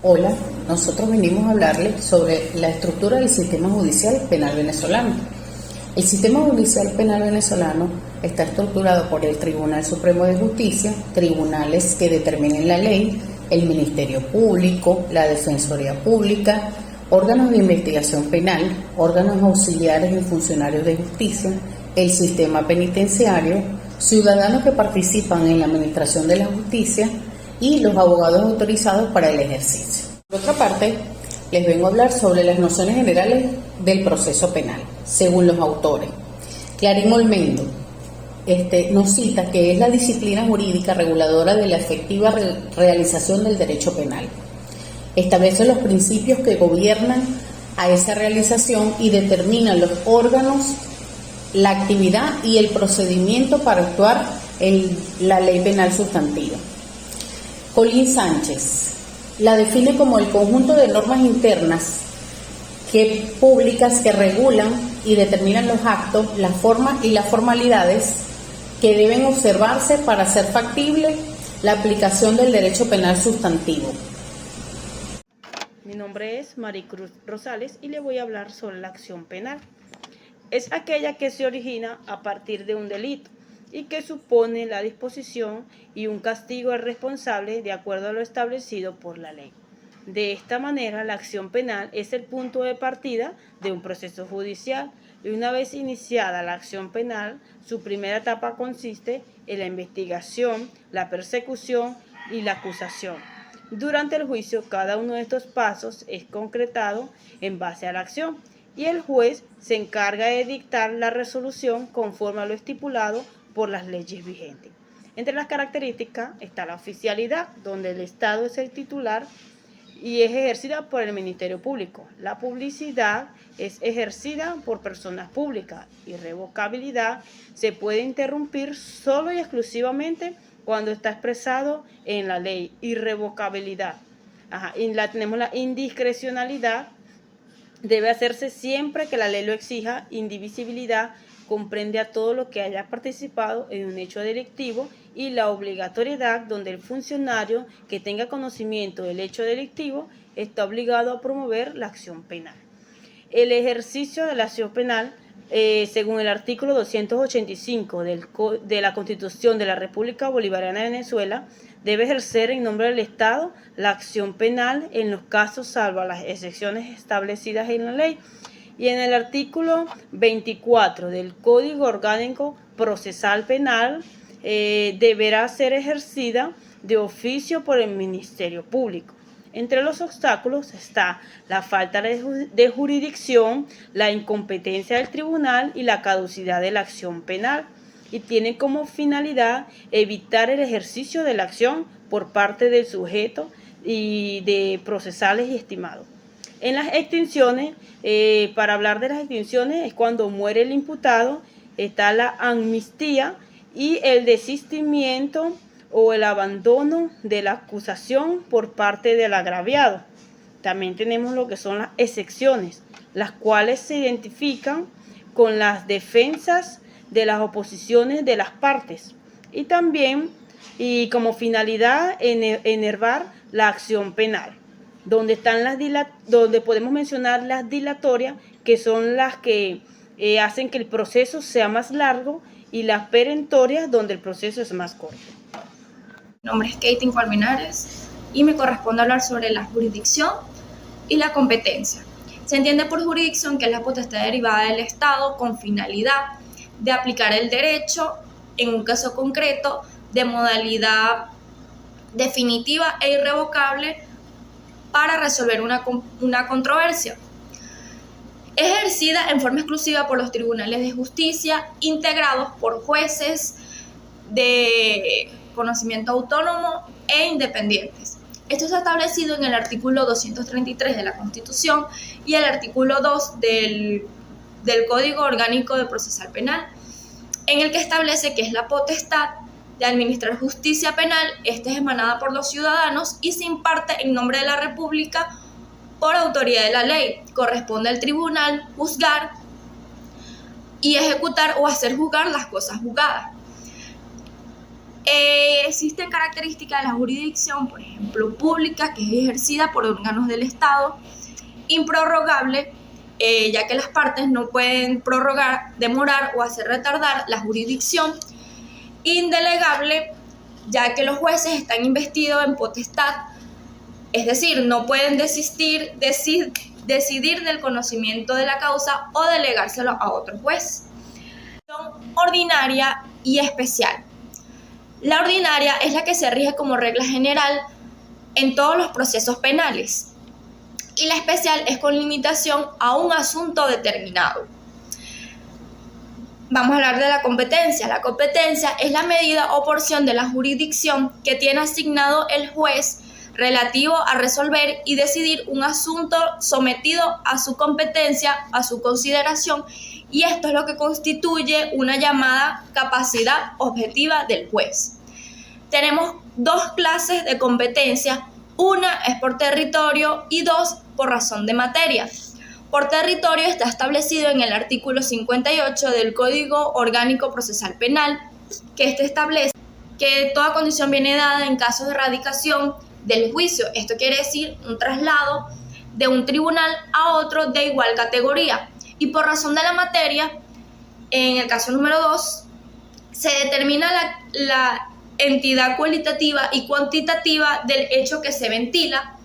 Hola, nosotros venimos a hablarles sobre la estructura del sistema judicial penal venezolano. El sistema judicial penal venezolano está estructurado por el Tribunal Supremo de Justicia, tribunales que determinen la ley, el Ministerio Público, la Defensoría Pública, órganos de investigación penal, órganos auxiliares y funcionarios de justicia, el sistema penitenciario, ciudadanos que participan en la administración de la justicia y los abogados autorizados para el ejercicio. Por otra parte, les vengo a hablar sobre las nociones generales del proceso penal, según los autores. Clarín Olmendo nos cita que es la disciplina jurídica reguladora de la efectiva realización del derecho penal. Establece los principios que gobiernan a esa realización y determinan los órganos, la actividad y el procedimiento para actuar en la ley penal sustantiva. Colín Sánchez la define como el conjunto de normas internas públicas que regulan y determinan los actos, las formas y las formalidades que deben observarse para hacer factible la aplicación del derecho penal sustantivo. Mi nombre es Maricruz Rosales y le voy a hablar sobre la acción penal. Es aquella que se origina a partir de un delito y que supone la disposición y un castigo al responsable de acuerdo a lo establecido por la ley. De esta manera, la acción penal es el punto de partida de un proceso judicial y una vez iniciada la acción penal, su primera etapa consiste en la investigación, la persecución y la acusación. Durante el juicio, cada uno de estos pasos es concretado en base a la acción y el juez se encarga de dictar la resolución conforme a lo estipulado por las leyes vigentes. Entre las características está la oficialidad, donde el Estado es el titular y es ejercida por el Ministerio Público. La publicidad es ejercida por personas públicas. Irrevocabilidad se puede interrumpir solo y exclusivamente cuando está expresado en la ley. Irrevocabilidad. Tenemos la indiscrecionalidad. Debe hacerse siempre que la ley lo exija. Indivisibilidad comprende a todo lo que haya participado en un hecho delictivo, y la obligatoriedad, donde el funcionario que tenga conocimiento del hecho delictivo está obligado a promover la acción penal. El ejercicio de la acción penal, según el artículo 285 de la Constitución de la República Bolivariana de Venezuela, debe ejercer en nombre del Estado la acción penal en los casos salvo las excepciones establecidas en la ley. Y en el artículo 24 del Código Orgánico Procesal Penal deberá ser ejercida de oficio por el Ministerio Público. Entre los obstáculos está la falta de jurisdicción, la incompetencia del tribunal y la caducidad de la acción penal, y tiene como finalidad evitar el ejercicio de la acción por parte del sujeto y de procesales y estimados. En las extinciones, para hablar de las extinciones, es cuando muere el imputado, está la amnistía y el desistimiento o el abandono de la acusación por parte del agraviado. También tenemos lo que son las excepciones, las cuales se identifican con las defensas de las oposiciones de las partes, y también como finalidad enervar la acción penal, donde podemos mencionar las dilatorias, que son las que hacen que el proceso sea más largo, y las perentorias, donde el proceso es más corto. Mi nombre es Katie Colmenares y me corresponde hablar sobre la jurisdicción y la competencia. Se entiende por jurisdicción que es la potestad derivada del Estado con finalidad de aplicar el derecho en un caso concreto de modalidad definitiva e irrevocable para resolver una controversia. Ejercida en forma exclusiva por los tribunales de justicia, integrados por jueces de conocimiento autónomo e independientes. Esto está establecido en el artículo 233 de la Constitución y el artículo 2 del Código Orgánico de Procesal Penal, en el que establece que es la potestad de administrar justicia penal. Esta es emanada por los ciudadanos y se imparte en nombre de la República por autoridad de la ley. Corresponde al tribunal juzgar y ejecutar o hacer juzgar las cosas juzgadas. Existen características de la jurisdicción, por ejemplo, pública, que es ejercida por órganos del Estado, improrrogable, ya que las partes no pueden prorrogar, demorar o hacer retardar la jurisdicción, indelegable, ya que los jueces están investidos en potestad, es decir, no pueden decidir del conocimiento de la causa o delegárselo a otro juez. Ordinaria y especial. La ordinaria es la que se rige como regla general en todos los procesos penales y la especial es con limitación a un asunto determinado. Vamos a hablar de la competencia. La competencia es la medida o porción de la jurisdicción que tiene asignado el juez relativo a resolver y decidir un asunto sometido a su competencia, a su consideración, y esto es lo que constituye una llamada capacidad objetiva del juez. Tenemos dos clases de competencia, una es por territorio y dos por razón de materia. Por territorio está establecido en el artículo 58 del Código Orgánico Procesal Penal, que establece que toda condición viene dada en caso de radicación del juicio. Esto quiere decir un traslado de un tribunal a otro de igual categoría. Y por razón de la materia, en el caso número 2, se determina la entidad cualitativa y cuantitativa del hecho que se ventila.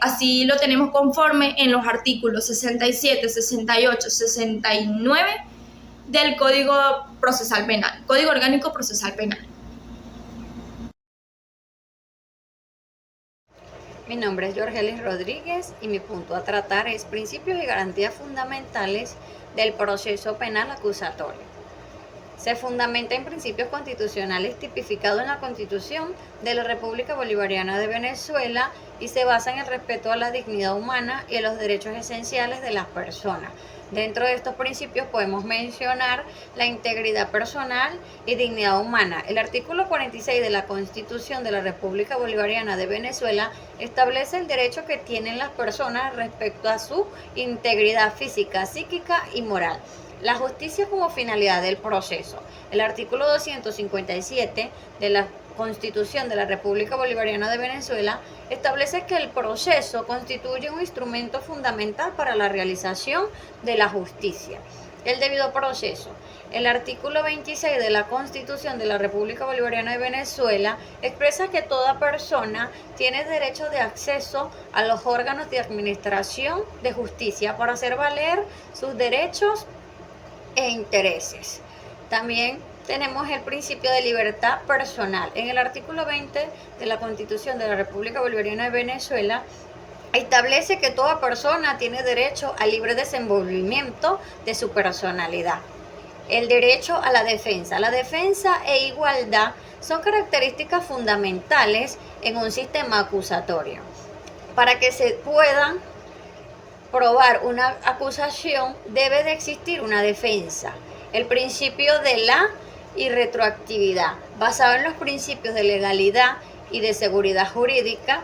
Así lo tenemos conforme en los artículos 67, 68, 69 del Código Procesal Penal, Código Orgánico Procesal Penal. Mi nombre es Jorgelis Rodríguez y mi punto a tratar es principios y garantías fundamentales del proceso penal acusatorio. Se fundamenta en principios constitucionales tipificados en la Constitución de la República Bolivariana de Venezuela y se basa en el respeto a la dignidad humana y a los derechos esenciales de las personas. Dentro de estos principios podemos mencionar la integridad personal y dignidad humana. El artículo 46 de la Constitución de la República Bolivariana de Venezuela establece el derecho que tienen las personas respecto a su integridad física, psíquica y moral. La justicia como finalidad del proceso. El artículo 257 de la Constitución de la República Bolivariana de Venezuela establece que el proceso constituye un instrumento fundamental para la realización de la justicia. El debido proceso. El artículo 26 de la Constitución de la República Bolivariana de Venezuela expresa que toda persona tiene derecho de acceso a los órganos de administración de justicia para hacer valer sus derechos e intereses. También tenemos el principio de libertad personal. En el artículo 20 de la Constitución de la República Bolivariana de Venezuela establece que toda persona tiene derecho al libre desenvolvimiento de su personalidad. El derecho a la defensa. La defensa e igualdad son características fundamentales en un sistema acusatorio. Para que se puedan probar una acusación, debe de existir una defensa. El principio de la irretroactividad, basado en los principios de legalidad y de seguridad jurídica,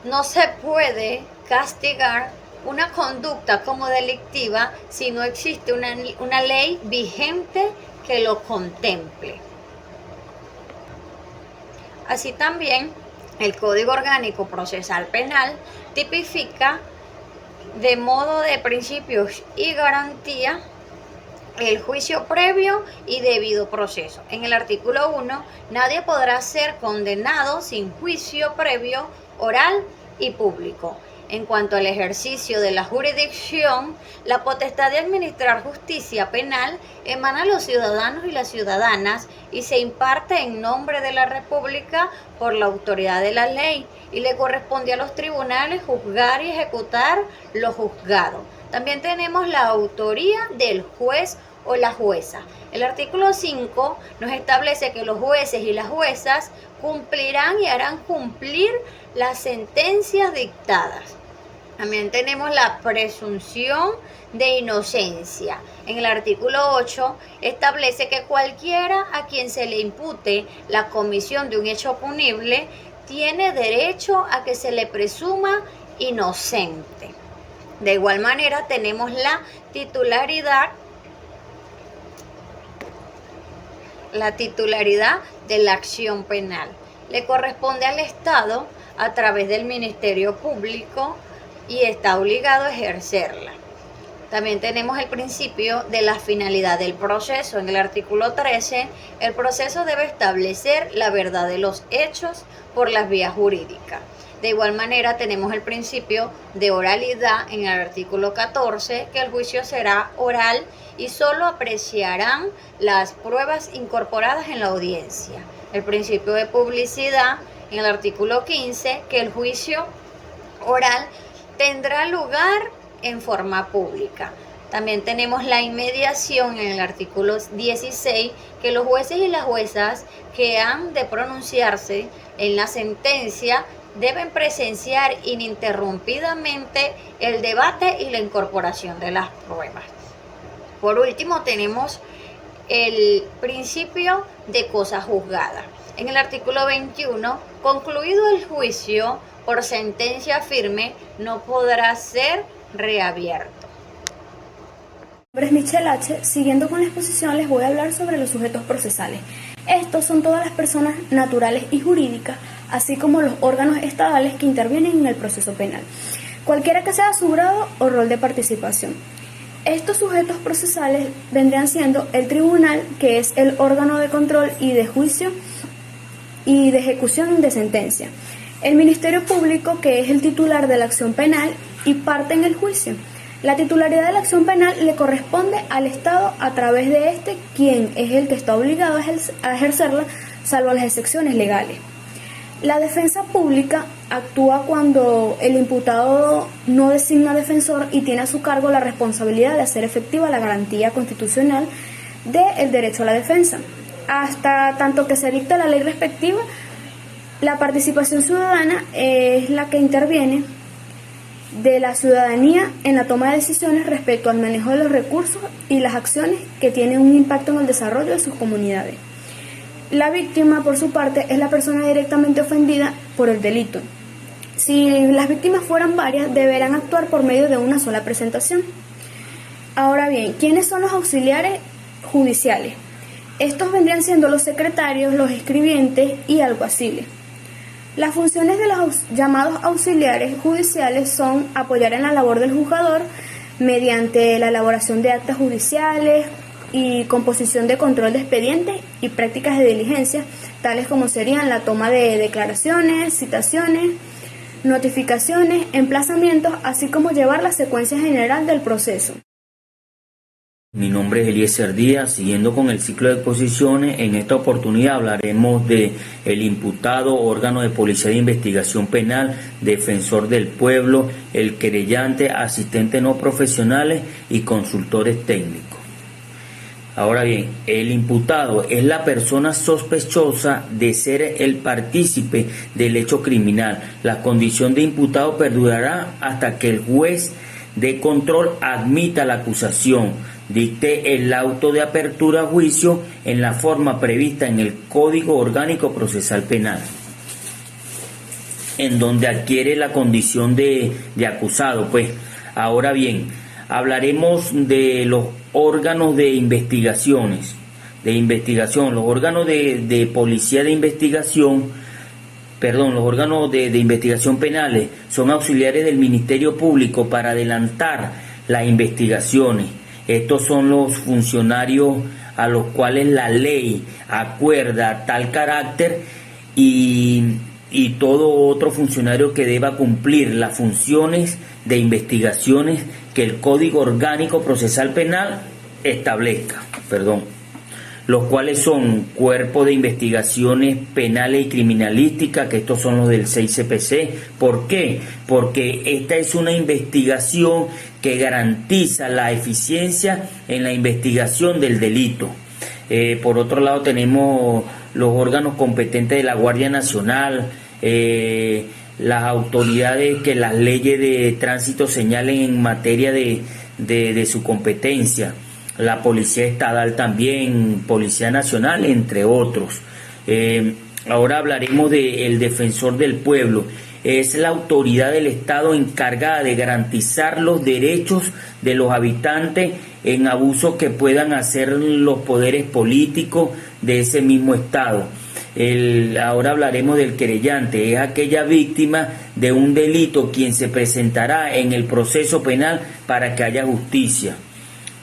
no se puede castigar una conducta como delictiva si no existe una ley vigente que lo contemple. Así también, el Código Orgánico Procesal Penal tipifica de modo de principios y garantía el juicio previo y debido proceso. En el artículo 1, nadie podrá ser condenado sin juicio previo, oral y público. En cuanto al ejercicio de la jurisdicción, la potestad de administrar justicia penal emana a los ciudadanos y las ciudadanas y se imparte en nombre de la República por la autoridad de la ley y le corresponde a los tribunales juzgar y ejecutar lo juzgado. También tenemos la autoría del juez o la jueza. El artículo 5 nos establece que los jueces y las juezas cumplirán y harán cumplir las sentencias dictadas. También tenemos la presunción de inocencia. En el artículo 8 establece que cualquiera a quien se le impute la comisión de un hecho punible tiene derecho a que se le presuma inocente. De igual manera tenemos la titularidad la titularidad de la acción penal. Le corresponde al Estado a través del Ministerio Público y está obligado a ejercerla. También tenemos el principio de la finalidad del proceso. En el artículo 13, el proceso debe establecer la verdad de los hechos por las vías jurídicas. De igual manera, tenemos el principio de oralidad en el artículo 14, que el juicio será oral y solo apreciarán las pruebas incorporadas en la audiencia. El principio de publicidad en el artículo 15, que el juicio oral tendrá lugar en forma pública. También tenemos la inmediación en el artículo 16, que los jueces y las juezas que han de pronunciarse en la sentencia deben presenciar ininterrumpidamente el debate y la incorporación de las pruebas. Por último, tenemos el principio de cosa juzgada. En el artículo 21, concluido el juicio por sentencia firme, no podrá ser reabierto. Mi nombre es Michelle H. Siguiendo con la exposición, les voy a hablar sobre los sujetos procesales. Estos son todas las personas naturales y jurídicas, así como los órganos estatales que intervienen en el proceso penal, cualquiera que sea su grado o rol de participación. Estos sujetos procesales vendrían siendo el tribunal, que es el órgano de control y de juicio y de ejecución de sentencia, el Ministerio Público, que es el titular de la acción penal y parte en el juicio. La titularidad de la acción penal le corresponde al Estado a través de este, quien es el que está obligado a ejercerla, salvo las excepciones legales. La defensa pública actúa cuando el imputado no designa defensor y tiene a su cargo la responsabilidad de hacer efectiva la garantía constitucional del derecho a la defensa. Hasta tanto que se dicta la ley respectiva, la participación ciudadana es la que interviene de la ciudadanía en la toma de decisiones respecto al manejo de los recursos y las acciones que tienen un impacto en el desarrollo de sus comunidades. La víctima, por su parte, es la persona directamente ofendida por el delito. Si las víctimas fueran varias, deberán actuar por medio de una sola presentación. Ahora bien, ¿quiénes son los auxiliares judiciales? Estos vendrían siendo los secretarios, los escribientes y alguaciles. Las funciones de los llamados auxiliares judiciales son apoyar en la labor del juzgador mediante la elaboración de actas judiciales y composición de control de expedientes y prácticas de diligencia, tales como serían la toma de declaraciones, citaciones, notificaciones, emplazamientos, así como llevar la secuencia general del proceso. Mi nombre es Eliezer Díaz. Siguiendo con el ciclo de exposiciones, en esta oportunidad hablaremos de el imputado, órgano de policía de investigación penal, defensor del pueblo, el querellante, asistentes no profesionales y consultores técnicos. Ahora bien, el imputado es la persona sospechosa de ser el partícipe del hecho criminal. La condición de imputado perdurará hasta que el juez de control admita la acusación, dicte el auto de apertura a juicio en la forma prevista en el Código Orgánico Procesal Penal, en donde adquiere la condición de acusado. Pues, ahora bien, hablaremos de los órganos de investigación, los órganos de policía de investigación, los órganos de investigación penales son auxiliares del Ministerio Público para adelantar las investigaciones. Estos son los funcionarios a los cuales la ley acuerda tal carácter y todo otro funcionario que deba cumplir las funciones de investigaciones que el Código Orgánico Procesal Penal establezca, los cuales son Cuerpo de Investigaciones Penales y Criminalísticas, que estos son los del 6CPC. ¿Por qué? Porque esta es una investigación que garantiza la eficiencia en la investigación del delito. Por otro lado, tenemos los órganos competentes de la Guardia Nacional, las autoridades que las leyes de tránsito señalen en materia de su competencia, la Policía Estatal también, Policía Nacional, entre otros. Ahora hablaremos del Defensor del Pueblo. Es la autoridad del Estado encargada de garantizar los derechos de los habitantes en abusos que puedan hacer los poderes políticos de ese mismo Estado. Ahora hablaremos del querellante, es aquella víctima de un delito quien se presentará en el proceso penal para que haya justicia.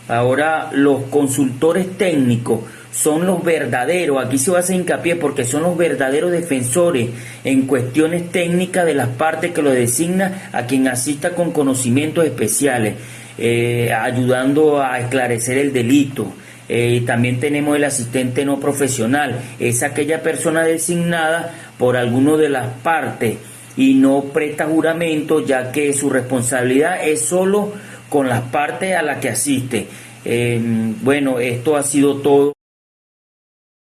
Ahora, los consultores técnicos son los verdaderos, aquí se va a hacer hincapié porque son los verdaderos defensores en cuestiones técnicas de las partes que lo designa a quien asista con conocimientos especiales, ayudando a esclarecer el delito. También tenemos el asistente no profesional, es aquella persona designada por alguno de las partes y no presta juramento, ya que su responsabilidad es solo con las partes a las que asiste. Bueno, esto ha sido todo.